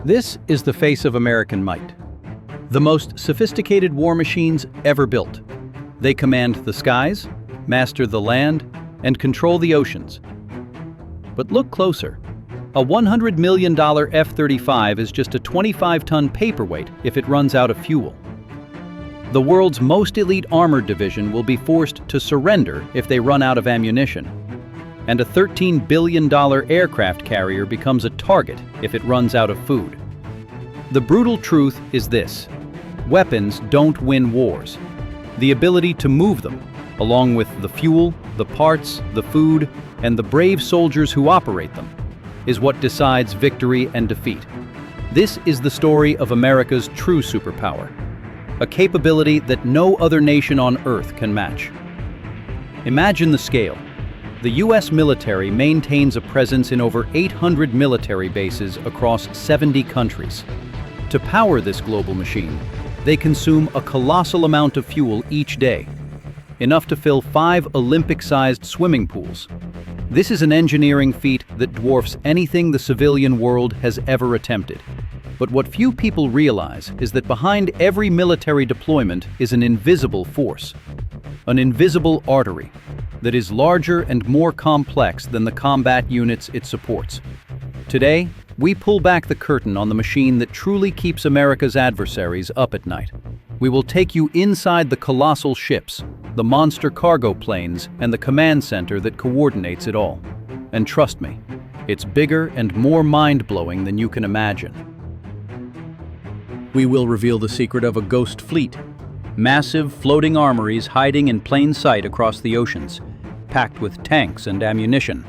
This is the face of American might. The most sophisticated war machines ever built. They command the skies, master the land, and control the oceans. But look closer. A $100 million F-35 is just a 25-ton paperweight if it runs out of fuel. The world's most elite armored division will be forced to surrender if they run out of ammunition. And a $13 billion aircraft carrier becomes a target if it runs out of food. The brutal truth is this: weapons don't win wars. The ability to move them, along with the fuel, the parts, the food, and the brave soldiers who operate them, is what decides victory and defeat. This is the story of America's true superpower, a capability that no other nation on Earth can match. Imagine the scale. The U.S. military maintains a presence in over 800 military bases across 70 countries. To power this global machine, they consume a colossal amount of fuel each day, enough to fill 5 Olympic-sized swimming pools. This is an engineering feat that dwarfs anything the civilian world has ever attempted. But what few people realize is that behind every military deployment is an invisible force, an invisible artery that is larger and more complex than the combat units it supports. Today, we pull back the curtain on the machine that truly keeps America's adversaries up at night. We will take you inside the colossal ships, the monster cargo planes, and the command center that coordinates it all. And trust me, it's bigger and more mind-blowing than you can imagine. We will reveal the secret of a ghost fleet, massive floating armories hiding in plain sight across the oceans, packed with tanks and ammunition,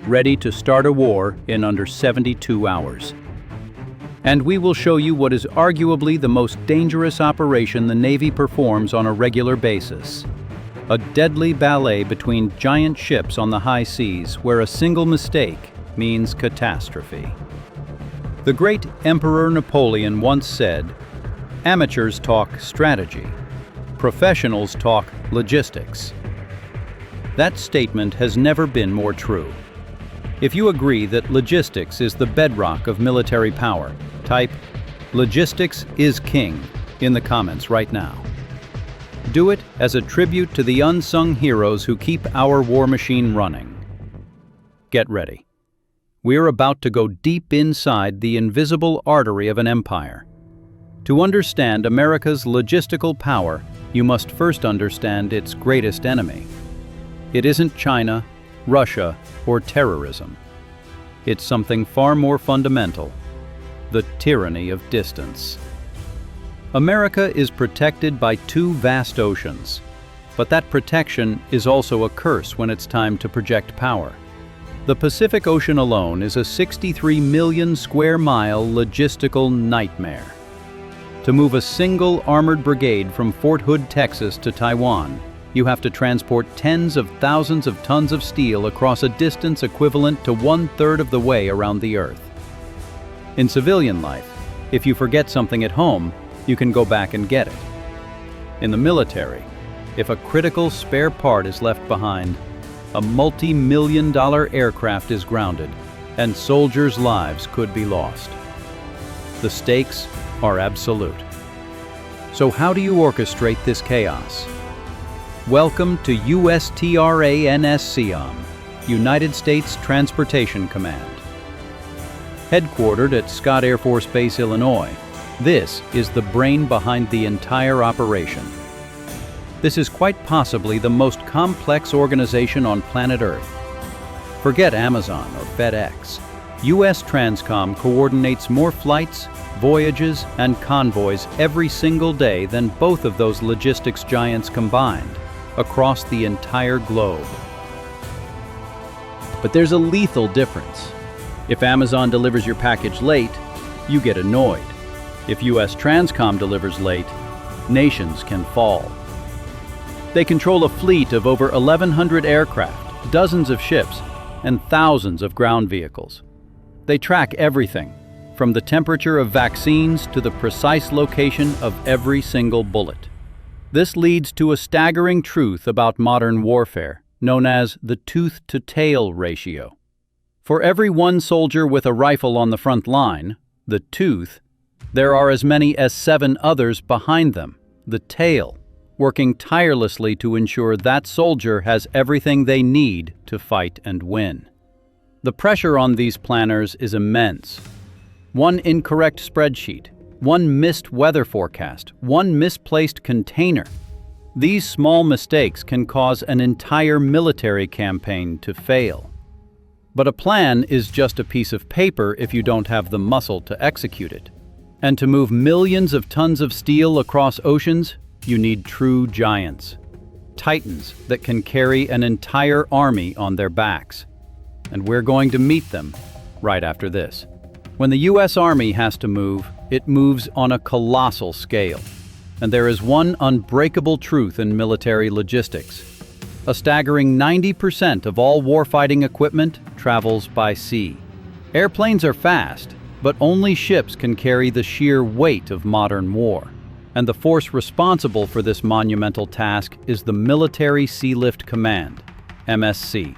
ready to start a war in under 72 hours. And we will show you what is arguably the most dangerous operation the Navy performs on a regular basis. A deadly ballet between giant ships on the high seas where a single mistake means catastrophe. The great Emperor Napoleon once said, "Amateurs talk strategy, professionals talk logistics." That statement has never been more true. If you agree that logistics is the bedrock of military power, type "Logistics is king" in the comments right now. Do it as a tribute to the unsung heroes who keep our war machine running. Get ready. We're about to go deep inside the invisible artery of an empire. To understand America's logistical power, you must first understand its greatest enemy. It isn't China, Russia, or terrorism. It's something far more fundamental: the tyranny of distance. America is protected by 2 vast oceans, but that protection is also a curse when it's time to project power. The Pacific Ocean alone is a 63 million square mile logistical nightmare. To move a single armored brigade from Fort Hood, Texas to Taiwan, you have to transport tens of thousands of tons of steel across a distance equivalent to 1/3 of the way around the Earth. In civilian life, if you forget something at home, you can go back and get it. In the military, if a critical spare part is left behind, a multi-million-dollar aircraft is grounded, and soldiers' lives could be lost. The stakes are absolute. So how do you orchestrate this chaos? Welcome to USTRANSCOM, United States Transportation Command. Headquartered at Scott Air Force Base, Illinois, this is the brain behind the entire operation. This is quite possibly the most complex organization on planet Earth. Forget Amazon or FedEx. USTRANSCOM coordinates more flights, voyages, and convoys every single day than both of those logistics giants combined, across the entire globe. But there's a lethal difference. If Amazon delivers your package late, you get annoyed. If USTRANSCOM delivers late, nations can fall. They control a fleet of over 1,100 aircraft, dozens of ships, and thousands of ground vehicles. They track everything, from the temperature of vaccines to the precise location of every single bullet. This leads to a staggering truth about modern warfare, known as the tooth-to-tail ratio. For every one soldier with a rifle on the front line, the tooth, there are as many as 7 others behind them, the tail, working tirelessly to ensure that soldier has everything they need to fight and win. The pressure on these planners is immense. One incorrect spreadsheet, one missed weather forecast, one misplaced container. These small mistakes can cause an entire military campaign to fail. But a plan is just a piece of paper if you don't have the muscle to execute it. And to move millions of tons of steel across oceans, you need true giants. Titans that can carry an entire army on their backs. And we're going to meet them right after this. When the U.S. Army has to move, it moves on a colossal scale. And there is one unbreakable truth in military logistics. A staggering 90% of all warfighting equipment travels by sea. Airplanes are fast, but only ships can carry the sheer weight of modern war. And the force responsible for this monumental task is the Military Sealift Command, MSC.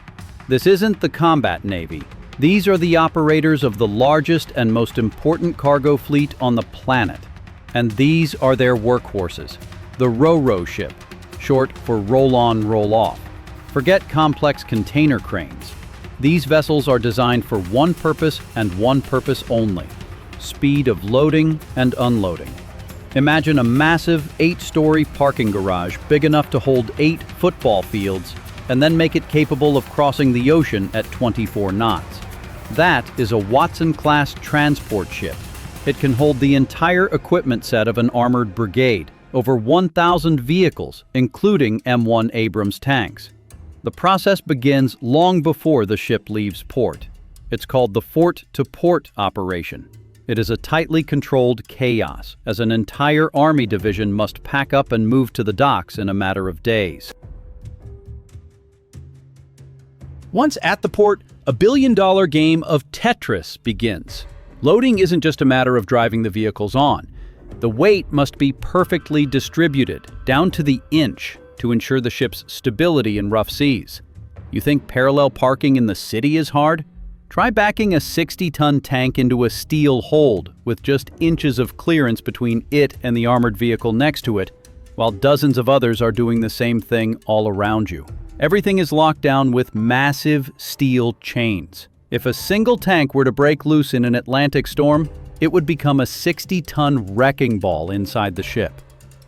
This isn't the combat navy. These are the operators of the largest and most important cargo fleet on the planet. And these are their workhorses, the Ro-Ro ship, short for roll-on, roll-off. Forget complex container cranes. These vessels are designed for one purpose and one purpose only: speed of loading and unloading. Imagine a massive 8-story parking garage big enough to hold 8 football fields and then make it capable of crossing the ocean at 24 knots. That is a Watson-class transport ship. It can hold the entire equipment set of an armored brigade, over 1,000 vehicles, including M1 Abrams tanks. The process begins long before the ship leaves port. It's called the fort-to-port operation. It is a tightly controlled chaos, as an entire Army division must pack up and move to the docks in a matter of days. Once at the port, a billion-dollar game of Tetris begins. Loading isn't just a matter of driving the vehicles on. The weight must be perfectly distributed, down to the inch, to ensure the ship's stability in rough seas. You think parallel parking in the city is hard? Try backing a 60-ton tank into a steel hold with just inches of clearance between it and the armored vehicle next to it, while dozens of others are doing the same thing all around you. Everything is locked down with massive steel chains. If a single tank were to break loose in an Atlantic storm, it would become a 60-ton wrecking ball inside the ship.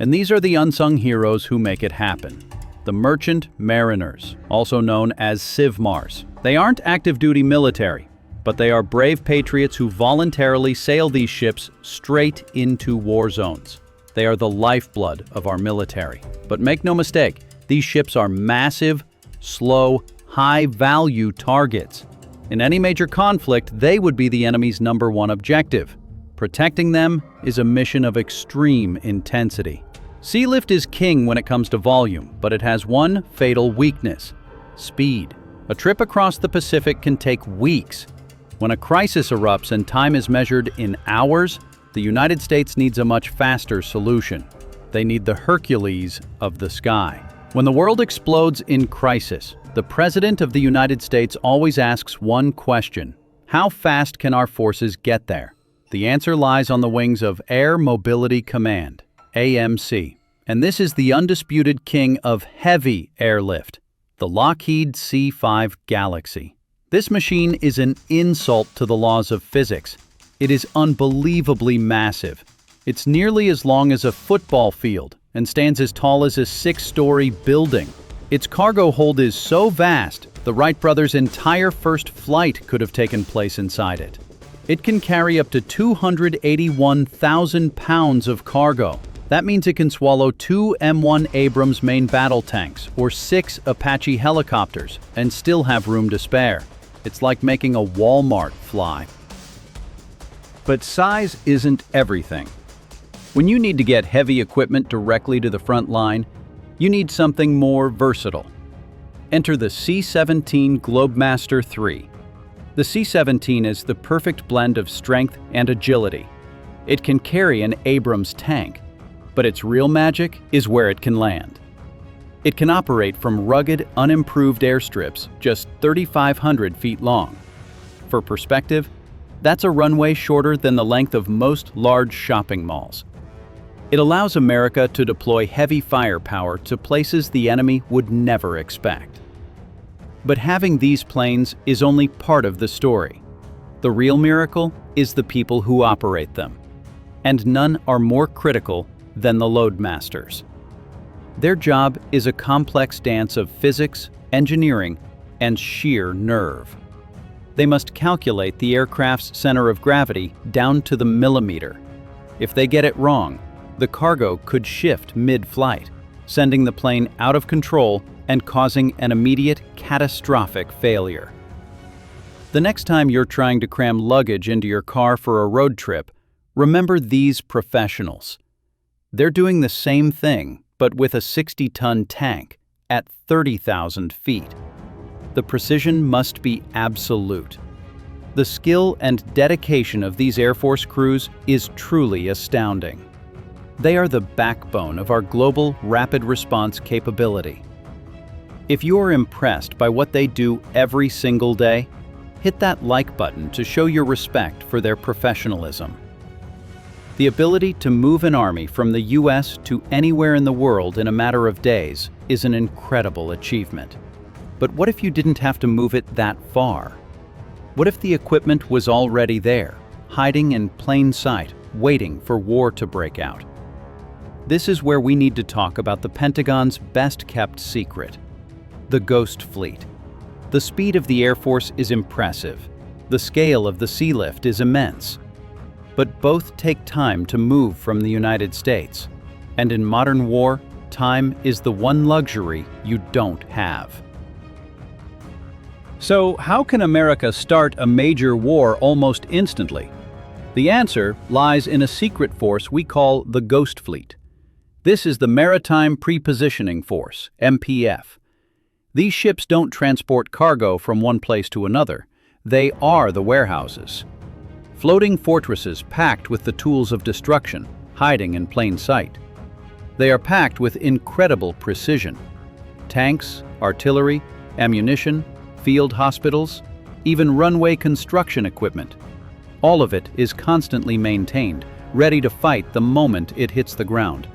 And these are the unsung heroes who make it happen. The Merchant Mariners, also known as CIVMARs. They aren't active-duty military, but they are brave patriots who voluntarily sail these ships straight into war zones. They are the lifeblood of our military. But make no mistake, these ships are massive, slow, high-value targets. In any major conflict, they would be the enemy's #1 objective. Protecting them is a mission of extreme intensity. Sealift is king when it comes to volume, but it has one fatal weakness: speed. A trip across the Pacific can take weeks. When a crisis erupts and time is measured in hours, the United States needs a much faster solution. They need the Hercules of the sky. When the world explodes in crisis, the President of the United States always asks one question: how fast can our forces get there? The answer lies on the wings of Air Mobility Command, AMC. And this is the undisputed king of heavy airlift, the Lockheed C-5 Galaxy. This machine is an insult to the laws of physics. It is unbelievably massive. It's nearly as long as a football field and stands as tall as a 6-story building. Its cargo hold is so vast, the Wright brothers' entire first flight could have taken place inside it. It can carry up to 281,000 pounds of cargo. That means it can swallow 2 M1 Abrams main battle tanks or 6 Apache helicopters and still have room to spare. It's like making a Walmart fly. But size isn't everything. When you need to get heavy equipment directly to the front line, you need something more versatile. Enter the C-17 Globemaster III. The C-17 is the perfect blend of strength and agility. It can carry an Abrams tank, but its real magic is where it can land. It can operate from rugged, unimproved airstrips just 3,500 feet long. For perspective, That's a runway shorter than the length of most large shopping malls. It allows America to deploy heavy firepower to places the enemy would never expect. But having these planes is only part of the story. The real miracle is the people who operate them. And none are more critical than the Loadmasters. Their job is a complex dance of physics, engineering, and sheer nerve. They must calculate the aircraft's center of gravity down to the millimeter. If they get it wrong, the cargo could shift mid-flight, sending the plane out of control and causing an immediate catastrophic failure. The next time you're trying to cram luggage into your car for a road trip, remember these professionals. They're doing the same thing, but with a 60-ton tank at 30,000 feet. The precision must be absolute. The skill and dedication of these Air Force crews is truly astounding. They are the backbone of our global rapid response capability. If you are impressed by what they do every single day, hit that like button to show your respect for their professionalism. The ability to move an army from the US to anywhere in the world in a matter of days is an incredible achievement. But what if you didn't have to move it that far? What if the equipment was already there, hiding in plain sight, waiting for war to break out? This is where we need to talk about the Pentagon's best-kept secret: the Ghost Fleet. The speed of the Air Force is impressive. The scale of the Sealift is immense. But both take time to move from the United States. And in modern war, time is the one luxury you don't have. So, how can America start a major war almost instantly? The answer lies in a secret force we call the Ghost Fleet. This is the Maritime Prepositioning Force, MPF. These ships don't transport cargo from one place to another. They are the warehouses. Floating fortresses packed with the tools of destruction, hiding in plain sight. They are packed with incredible precision. Tanks, artillery, ammunition, field hospitals, even runway construction equipment. All of it is constantly maintained, ready to fight the moment it hits the ground.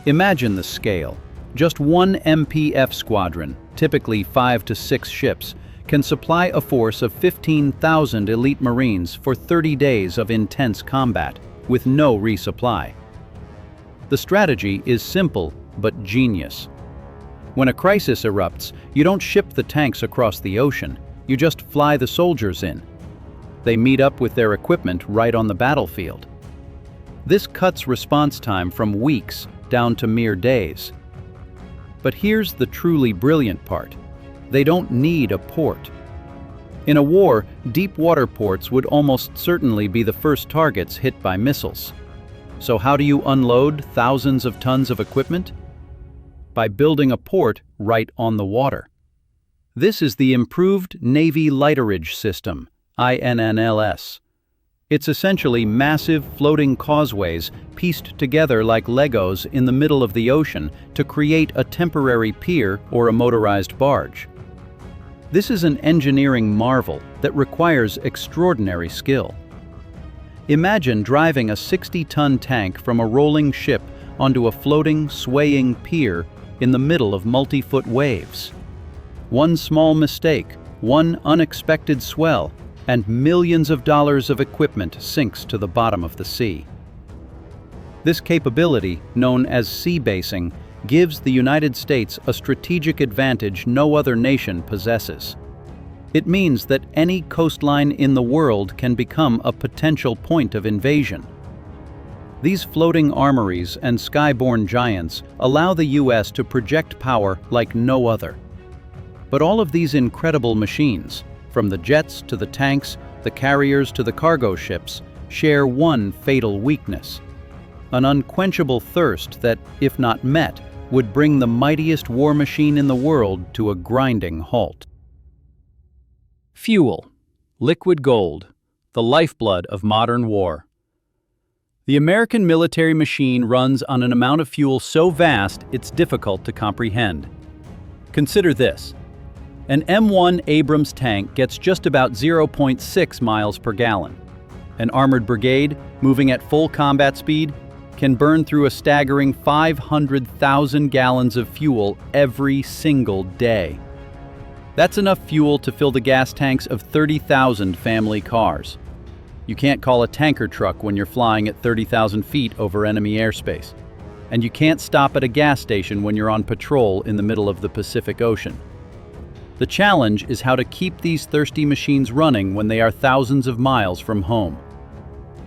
Imagine the scale. Just one MPF squadron, typically 5 to 6 ships, can supply a force of 15,000 elite Marines for 30 days of intense combat, with no resupply. The strategy is simple but genius. When a crisis erupts, you don't ship the tanks across the ocean, you just fly the soldiers in. They meet up with their equipment right on the battlefield. This cuts response time from weeks down to mere days. But here's the truly brilliant part. They don't need a port. In a war, deep water ports would almost certainly be the first targets hit by missiles. So how do you unload thousands of tons of equipment? By building a port right on the water. This is the Improved Navy Lighterage System, INLS. It's essentially massive floating causeways pieced together like Legos in the middle of the ocean to create a temporary pier or a motorized barge. This is an engineering marvel that requires extraordinary skill. Imagine driving a 60-ton tank from a rolling ship onto a floating, swaying pier in the middle of multi-foot waves. One small mistake, one unexpected swell, and millions of dollars of equipment sinks to the bottom of the sea. This capability, known as sea basing, gives the United States a strategic advantage no other nation possesses. It means that any coastline in the world can become a potential point of invasion. These floating armories and skyborne giants allow the U.S. to project power like no other. But all of these incredible machines, from the jets to the tanks, the carriers to the cargo ships, share one fatal weakness: an unquenchable thirst that, if not met, would bring the mightiest war machine in the world to a grinding halt. Fuel, liquid gold, the lifeblood of modern war. The American military machine runs on an amount of fuel so vast it's difficult to comprehend. Consider this. An M1 Abrams tank gets just about 0.6 miles per gallon. An armored brigade, moving at full combat speed, can burn through a staggering 500,000 gallons of fuel every single day. That's enough fuel to fill the gas tanks of 30,000 family cars. You can't call a tanker truck when you're flying at 30,000 feet over enemy airspace. And you can't stop at a gas station when you're on patrol in the middle of the Pacific Ocean. The challenge is how to keep these thirsty machines running when they are thousands of miles from home.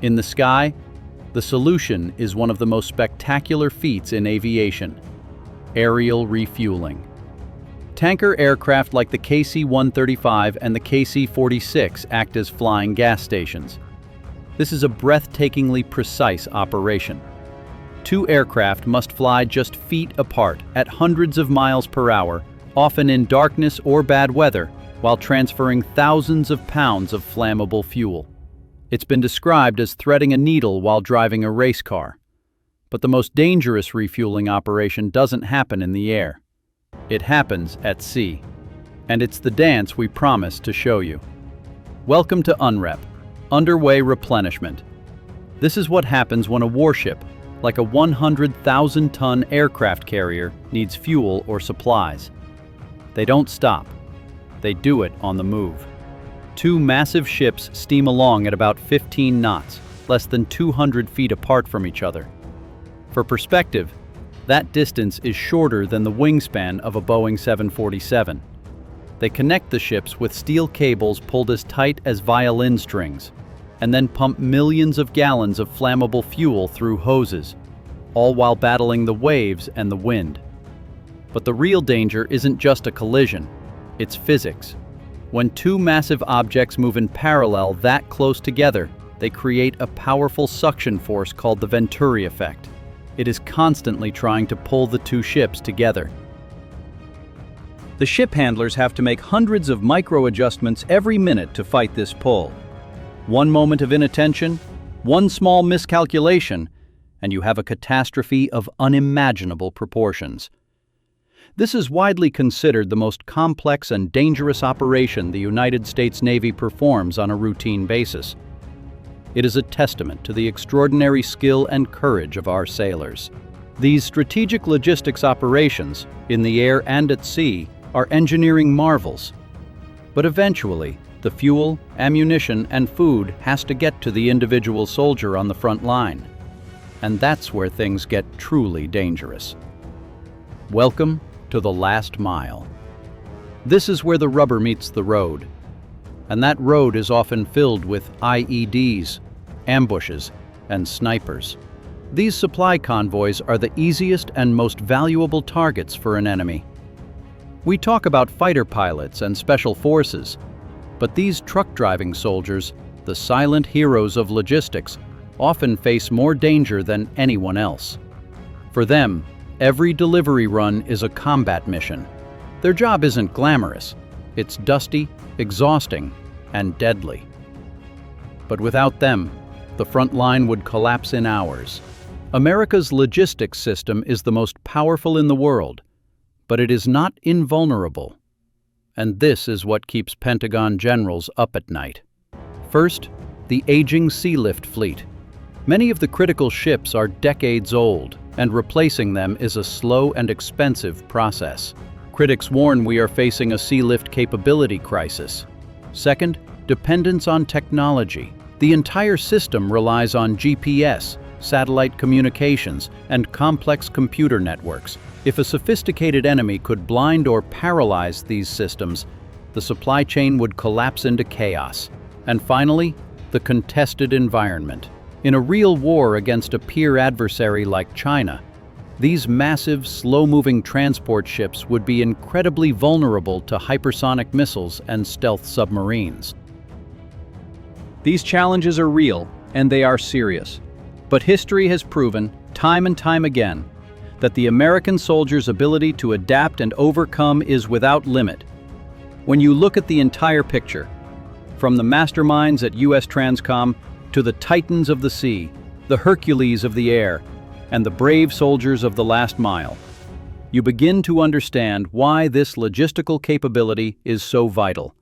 In the sky, the solution is one of the most spectacular feats in aviation: aerial refueling. Tanker aircraft like the KC-135 and the KC-46 act as flying gas stations. This is a breathtakingly precise operation. Two aircraft must fly just feet apart at hundreds of miles per hour, often in darkness or bad weather, while transferring thousands of pounds of flammable fuel. It's been described as threading a needle while driving a race car. But the most dangerous refueling operation doesn't happen in the air. It happens at sea. And it's the dance we promised to show you. Welcome to UNREP, Underway Replenishment. This is what happens when a warship, like a 100,000-ton aircraft carrier, needs fuel or supplies. They don't stop. They do it on the move. Two massive ships steam along at about 15 knots, less than 200 feet apart from each other. For perspective, that distance is shorter than the wingspan of a Boeing 747. They connect the ships with steel cables pulled as tight as violin strings, and then pump millions of gallons of flammable fuel through hoses, all while battling the waves and the wind. But the real danger isn't just a collision, it's physics. When two massive objects move in parallel that close together, they create a powerful suction force called the Venturi Effect. It is constantly trying to pull the two ships together. The ship handlers have to make hundreds of micro-adjustments every minute to fight this pull. One moment of inattention, one small miscalculation, and you have a catastrophe of unimaginable proportions. This is widely considered the most complex and dangerous operation the United States Navy performs on a routine basis. It is a testament to the extraordinary skill and courage of our sailors. These strategic logistics operations, in the air and at sea, are engineering marvels. But eventually, the fuel, ammunition, and food has to get to the individual soldier on the front line. And that's where things get truly dangerous. Welcome to the last mile. This is where the rubber meets the road. And that road is often filled with IEDs, ambushes, and snipers. These supply convoys are the easiest and most valuable targets for an enemy. We talk about fighter pilots and special forces, but these truck-driving soldiers, the silent heroes of logistics, often face more danger than anyone else. For them, every delivery run is a combat mission. Their job isn't glamorous. It's dusty, exhausting, and deadly. But without them, the front line would collapse in hours. America's logistics system is the most powerful in the world, but it is not invulnerable. And this is what keeps Pentagon generals up at night. First, the aging sealift fleet. Many of the critical ships are decades old, and replacing them is a slow and expensive process. Critics warn we are facing a sealift capability crisis. Second, dependence on technology. The entire system relies on GPS, satellite communications, and complex computer networks. If a sophisticated enemy could blind or paralyze these systems, the supply chain would collapse into chaos. And finally, the contested environment. In a real war against a peer adversary like China, these massive, slow-moving transport ships would be incredibly vulnerable to hypersonic missiles and stealth submarines. These challenges are real, and they are serious. But history has proven, time and time again, that the American soldier's ability to adapt and overcome is without limit. When you look at the entire picture, from the masterminds at USTRANSCOM to the titans of the sea, the Hercules of the air, and the brave soldiers of the last mile, you begin to understand why this logistical capability is so vital.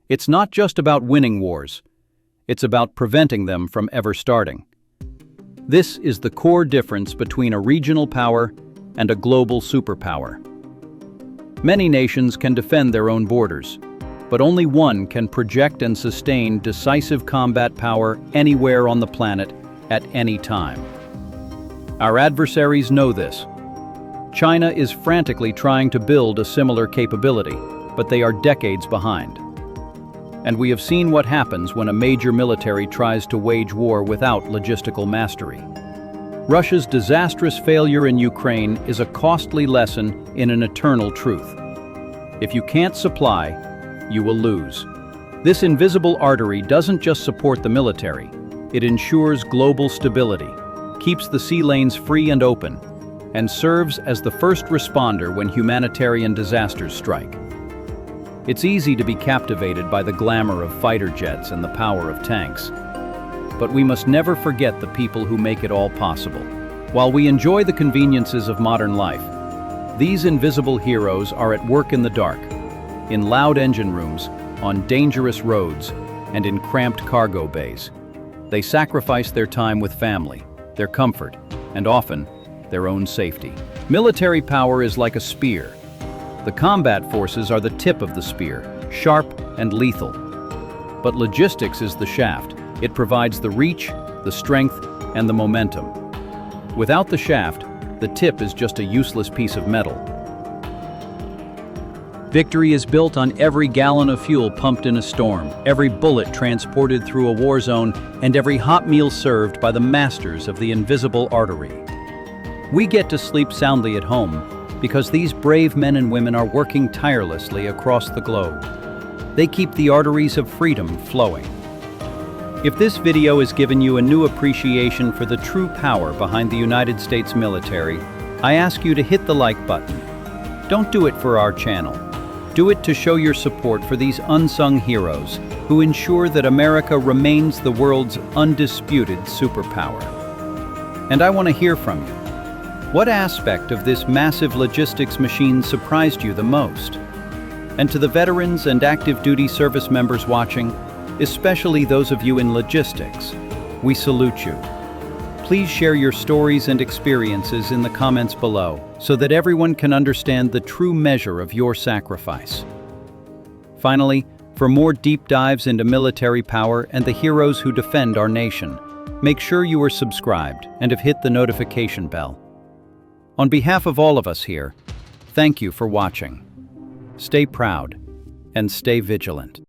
It's not just about winning wars, it's about preventing them from ever starting. This is the core difference between a regional power and a global superpower. Many nations can defend their own borders, but only one can project and sustain decisive combat power anywhere on the planet at any time. Our adversaries know this. China is frantically trying to build a similar capability, but they are decades behind. And we have seen what happens when a major military tries to wage war without logistical mastery. Russia's disastrous failure in Ukraine is a costly lesson in an eternal truth. If you can't supply, you will lose. This invisible artery doesn't just support the military, it ensures global stability, keeps the sea lanes free and open, and serves as the first responder when humanitarian disasters strike. It's easy to be captivated by the glamour of fighter jets and the power of tanks. But we must never forget the people who make it all possible. While we enjoy the conveniences of modern life, these invisible heroes are at work in the dark, in loud engine rooms, on dangerous roads, and in cramped cargo bays. They sacrifice their time with family, their comfort, and often their own safety. Military power is like a spear. The combat forces are the tip of the spear, sharp and lethal. But logistics is the shaft. It provides the reach, the strength, and the momentum. Without the shaft, the tip is just a useless piece of metal. Victory is built on every gallon of fuel pumped in a storm, every bullet transported through a war zone, and every hot meal served by the masters of the invisible artery. We get to sleep soundly at home because these brave men and women are working tirelessly across the globe. They keep the arteries of freedom flowing. If this video has given you a new appreciation for the true power behind the United States military, I ask you to hit the like button. Don't do it for our channel. Do it to show your support for these unsung heroes who ensure that America remains the world's undisputed superpower. And I want to hear from you. What aspect of this massive logistics machine surprised you the most? And to the veterans and active duty service members watching, especially those of you in logistics, we salute you. Please share your stories and experiences in the comments below so that everyone can understand the true measure of your sacrifice. Finally, for more deep dives into military power and the heroes who defend our nation, make sure you are subscribed and have hit the notification bell. On behalf of all of us here, thank you for watching. Stay proud and stay vigilant.